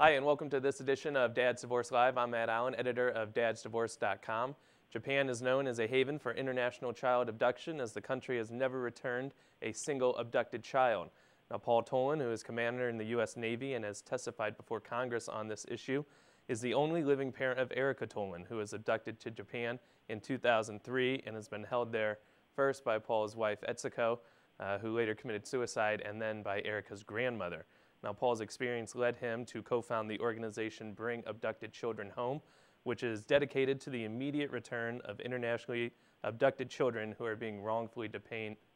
Hi, and welcome to this edition of Dad's Divorce Live. I'm Matt Allen, editor of DadsDivorce.com. Japan is known as a haven for international child abduction, as the country has never returned a single abducted child. Now, Paul Toland, who is commander in the U.S. Navy and has testified before Congress on this issue, is the only living parent of Erica Toland, who was abducted to Japan in 2003 and has been held there first by Paul's wife, Etsuko, who later committed suicide, and then by Erica's grandmother. Now, Paul's experience led him to co-found the organization Bring Abducted Children Home, which is dedicated to the immediate return of internationally abducted children who are being wrongfully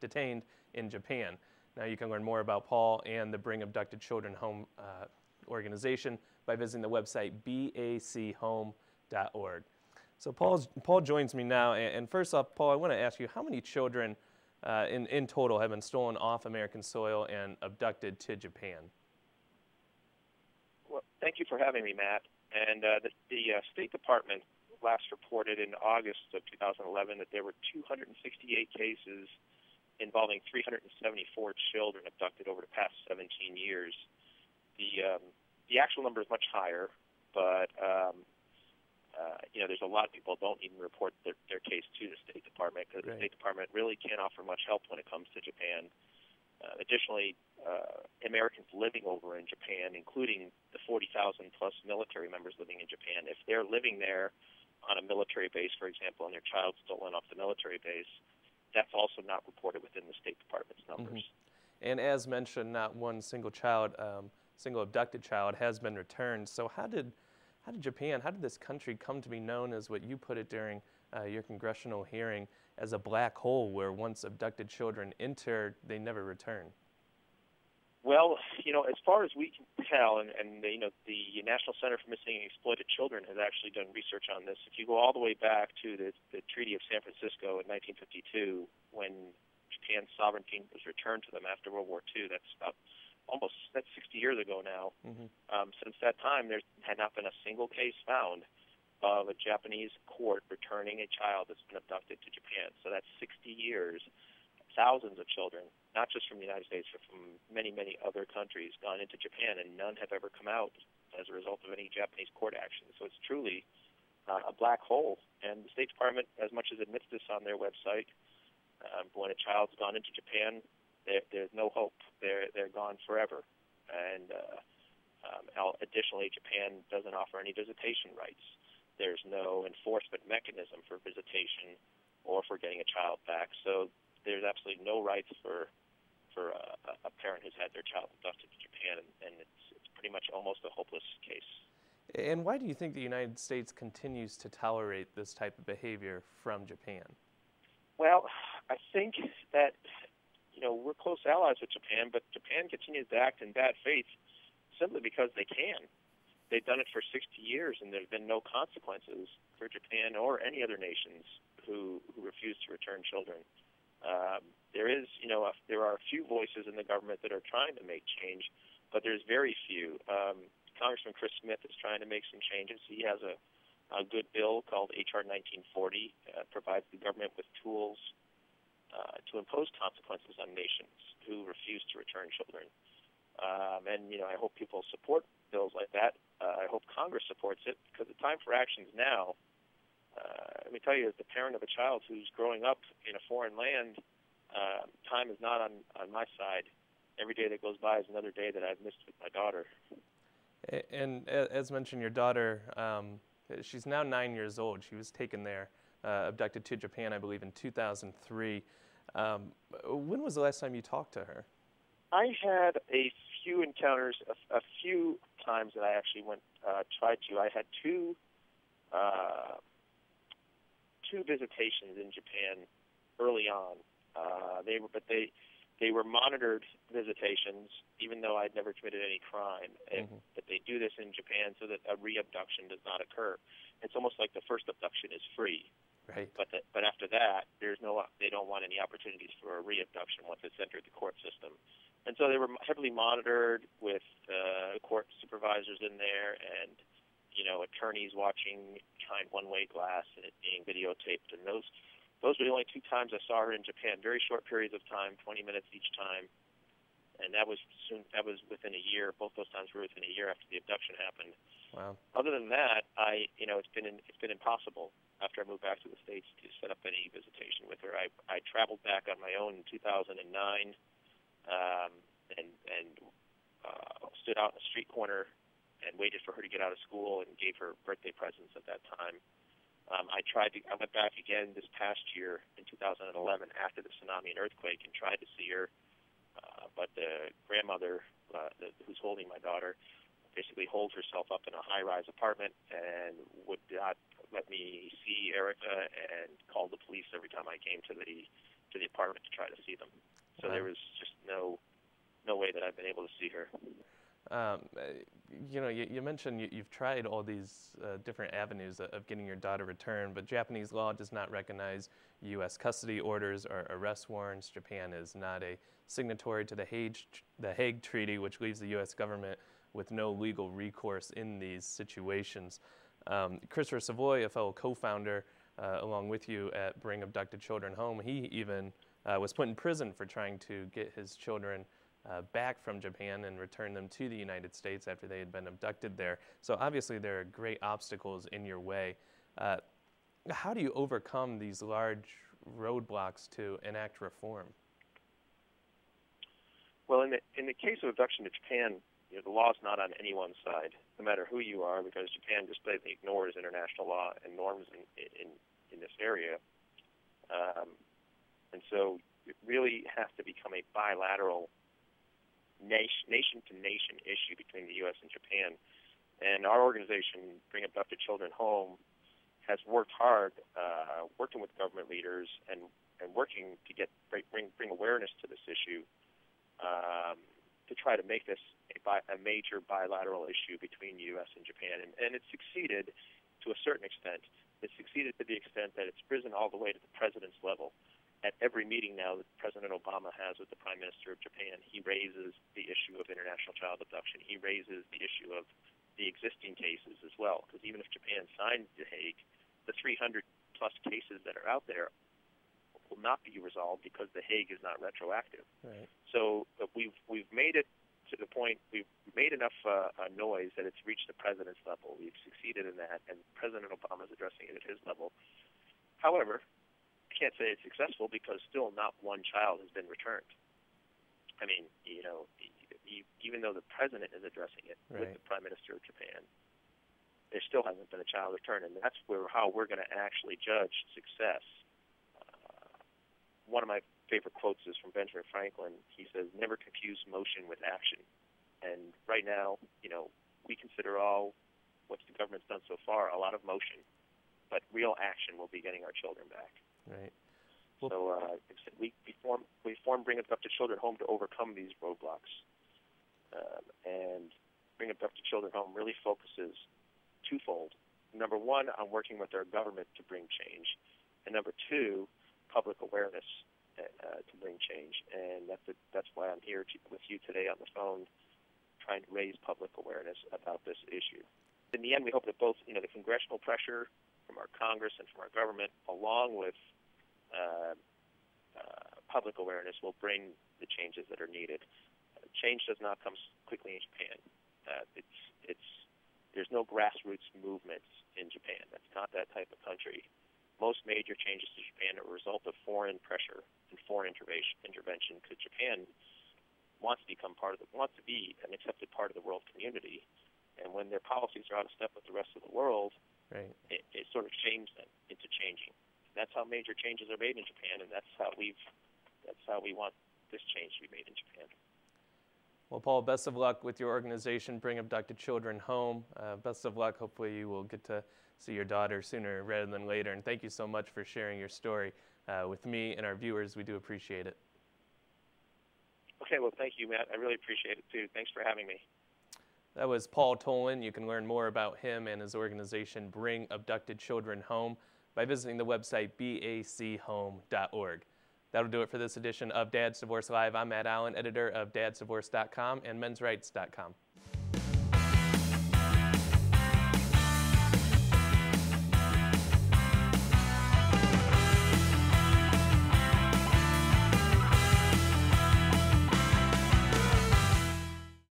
detained in Japan. Now, you can learn more about Paul and the Bring Abducted Children Home organization by visiting the website bachome.org. So Paul joins me now, and first off, Paul, I want to ask you, how many children in total have been stolen off American soil and abducted to Japan? Well, thank you for having me, Matt. And the State Department last reported in August of 2011 that there were 268 cases involving 374 children abducted over the past 17 years. The actual number is much higher, but there's a lot of people who don't even report their case to the State Department because the State Department really can't offer much help when it comes to Japan. Additionally, Americans living over in Japan, including the 40,000 plus military members living in Japan, if they're living there on a military base, for example, and their child's stolen off the military base, that's also not reported within the State Department's numbers. Mm-hmm. And as mentioned, not one single abducted child has been returned. So how did this country come to be known, as what you put it during your congressional hearing, as a black hole where once abducted children enter, they never return? Well, as far as we can tell, and the National Center for Missing and Exploited Children has actually done research on this. If you go all the way back to the Treaty of San Francisco in 1952, when Japan's sovereignty was returned to them after World War II, that's 60 years ago now. Mm-hmm. Since that time, there had not been a single case found of a Japanese court returning a child that's been abducted to Japan. So that's 60 years. Thousands of children, not just from the United States, but from many, many other countries, gone into Japan, and none have ever come out as a result of any Japanese court action. So it's truly a black hole. And the State Department, as much as admits this on their website, when a child's gone into Japan, there's no hope. They're gone forever. And additionally, Japan doesn't offer any visitation rights. There's no enforcement mechanism for visitation or for getting a child back. So there's absolutely no rights for a parent who's had their child abducted to Japan, and it's pretty much almost a hopeless case. And why do you think the United States continues to tolerate this type of behavior from Japan? Well, I think that we're close allies with Japan, but Japan continues to act in bad faith simply because they can. They've done it for 60 years, and there have been no consequences for Japan or any other nations who refuse to return children. There are a few voices in the government that are trying to make change, but there's very few. Congressman Chris Smith is trying to make some changes. He has a good bill called H.R. 1940, provides the government with tools to impose consequences on nations who refuse to return children. I hope people support bills like that. I hope Congress supports it, because the time for action is now. Let me tell you, as the parent of a child who's growing up in a foreign land, time is not on my side. Every day that goes by is another day that I've missed with my daughter. And as mentioned, your daughter, she's now 9 years old. She was taken there, abducted to Japan, I believe, in 2003. When was the last time you talked to her? I had a few encounters, a few times that I actually tried to. I had two visitations in Japan early on. They were monitored visitations, even though I'd never committed any crime. But they do this in Japan so that a re-abduction does not occur. It's almost like the first abduction is free. Right. But after that, they don't want any opportunities for a re-abduction once it's entered the court system. And so they were heavily monitored with court supervisors in there, and attorneys watching behind one-way glass, and it being videotaped. And those were the only two times I saw her in Japan. Very short periods of time, 20 minutes each time. and that was within a year. Both those times were within a year after the abduction happened. Wow. Other than that, it's been impossible after I moved back to the States to set up any visitation with her. I traveled back on my own in 2009, and stood out in a street corner and waited for her to get out of school and gave her birthday presents at that time. I went back again this past year in 2011 after the tsunami and earthquake and tried to see her, but the grandmother who's holding my daughter basically holds herself up in a high-rise apartment and would not let me see Erica, and called the police every time I came to the apartment to try to see them. So there was just no way that I've been able to see her. You mentioned you've tried all these different avenues of getting your daughter returned, but Japanese law does not recognize U.S. custody orders or arrest warrants. Japan is not a signatory to the Hague Treaty, which leaves the U.S. government with no legal recourse in these situations. Christopher Savoy, a fellow co-founder along with you at Bring Abducted Children Home, he even was put in prison for trying to get his children back from Japan and return them to the United States after they had been abducted there. So obviously there are great obstacles in your way. How do you overcome these large roadblocks to enact reform? Well, in the case of abduction to Japan, the law is not on anyone's side, no matter who you are, because Japan just blatantly ignores international law and norms in this area. And so it really has to become a bilateral nation-to-nation issue between the U.S. and Japan. And our organization, Bring Abducted Children Home, has worked hard, working with government leaders and working to bring awareness to this issue, to try to make this a major bilateral issue between the U.S. and Japan. And it's succeeded to a certain extent. It's succeeded to the extent that it's risen all the way to the president's level. At every meeting now that President Obama has with the Prime Minister of Japan, he raises the issue of international child abduction. He raises the issue of the existing cases as well, because even if Japan signs the Hague, the 300-plus cases that are out there will not be resolved because the Hague is not retroactive. Right. So we've made it to the point, we've made enough noise that it's reached the president's level. We've succeeded in that, and President Obama is addressing it at his level. However, I can't say it's successful because still not one child has been returned. I mean, even though the president is addressing it with the Prime Minister of Japan, there still hasn't been a child returned, and that's how we're going to actually judge success. One of my favorite quotes is from Benjamin Franklin. He says, "Never confuse motion with action." And right now, we consider all what the government's done so far a lot of motion, but real action will be getting our children back. Right. Well, so we formed Bring Abducted Children Home to overcome these roadblocks. And Bring Abducted Children Home really focuses twofold. Number one, on working with our government to bring change. And number two, public awareness to bring change. And that's why I'm here with you today on the phone, trying to raise public awareness about this issue. In the end, we hope that both the congressional pressure from our Congress and from our government, along with public awareness, will bring the changes that are needed. Change does not come quickly in Japan. There's no grassroots movements in Japan. That's not that type of country. Most major changes to Japan are a result of foreign pressure and foreign intervention, because Japan wants to be an accepted part of the world community. And when their policies are out of step with the rest of the world, right, it sort of shames them into changing. That's how major changes are made in Japan, and that's how we want this change to be made in Japan. Well, Paul, best of luck with your organization, Bring Abducted Children Home. Best of luck. Hopefully you will get to see your daughter sooner rather than later. And thank you so much for sharing your story with me and our viewers. We do appreciate it. Okay, well, thank you, Matt. I really appreciate it, too. Thanks for having me. That was Paul Toland. You can learn more about him and his organization, Bring Abducted Children Home, by visiting the website bachome.org. That'll do it for this edition of Dad's Divorce Live. I'm Matt Allen, editor of DadsDivorce.com and mensrights.com.